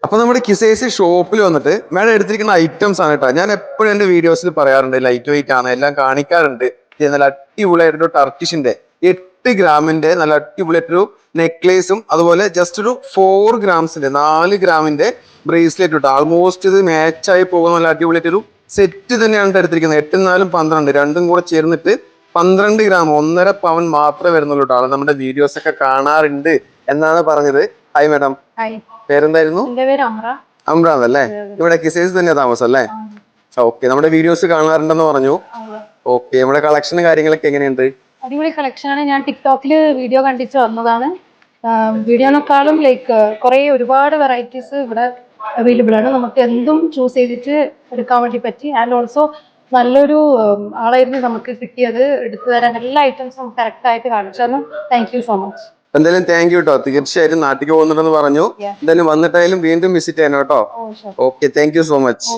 അപ്പൊ നമ്മുടെ കിസൈസ് ഷോപ്പിൽ വന്നിട്ട് മേഡം എടുത്തിരിക്കുന്ന ഐറ്റംസ് ആണ് കേട്ടോ. ഞാൻ എപ്പോഴും എന്റെ വീഡിയോസിൽ പറയാറുണ്ട് ലൈറ്റ് വെയിറ്റ് ആണ്, എല്ലാം കാണിക്കാറുണ്ട്. ഇത് നല്ല അടിപൊളിയായിട്ടൊരു ടർക്കിഷിന്റെ 8 ഗ്രാമിന്റെ നല്ല അടിപൊളിയായിട്ടൊരു നെക്ലേസും അതുപോലെ ജസ്റ്റ് ഒരു 4 ഗ്രാംസിന്റെ 4 ഗ്രാമിന്റെ ബ്രേസ്ലെറ്റ് കിട്ടും. ആൾമോസ്റ്റ് ഇത് മാച്ചായി പോകുന്ന നല്ല അടിപൊളിയായിട്ടൊരു സെറ്റ് തന്നെയാണ് എടുത്തിരിക്കുന്നത്. 8 4 12 രണ്ടും കൂടെ ചേർന്നിട്ട് 12 ഗ്രാം 1.5 പവൻ മാത്രമേ വരുന്നുള്ളൂ കേട്ടോ. ആള് നമ്മുടെ വീഡിയോസ് ഒക്കെ കാണാറുണ്ട് എന്നാണ് പറഞ്ഞത്. ഹായ് മാഡം, പേരെന്തായിരുന്നു? അമ്രാൻ അല്ലേ? ഇവിടെ കിസൈസ് തന്നെയാ താമസം അല്ലേ? ഓക്കെ, നമ്മുടെ വീഡിയോസ് കാണാറുണ്ടെന്ന് പറഞ്ഞു. ഓക്കെ, നമ്മുടെ കളക്ഷൻ കാര്യങ്ങളൊക്കെ എങ്ങനെയുണ്ട്? അടിപൊളി കളക്ഷൻ ആണ്. ഞാൻ ടിക്ടോക്കില് വീഡിയോ കണ്ടിട്ട് വന്നതാണ്. വീഡിയോനെക്കാളും ലൈക്ക് ഒരുപാട് വെറൈറ്റീസ് ഇവിടെ അവൈലബിൾ ആണ്. നമുക്ക് എന്തും ചൂസ് ചെയ്തിട്ട് എടുക്കാൻ വേണ്ടി പറ്റി. ആൻഡ് ഓൾസോ നല്ലൊരു ആളായിരുന്നു നമുക്ക് കിട്ടിയത്. എടുത്തു തരാൻ എല്ലാ ഐറ്റംസും കറക്റ്റ് ആയിട്ട് കാണിച്ചു തന്നു. Thank you so much. എന്തായാലും താങ്ക് യു കേട്ടോ. തീർച്ചയായിട്ടും നാട്ടിലേക്ക് പോകുന്നുണ്ടെന്ന് പറഞ്ഞു. എന്തായാലും വന്നിട്ടായാലും വീണ്ടും വിസിറ്റ് ചെയ്യണം കേട്ടോ. Okay, thank you so much.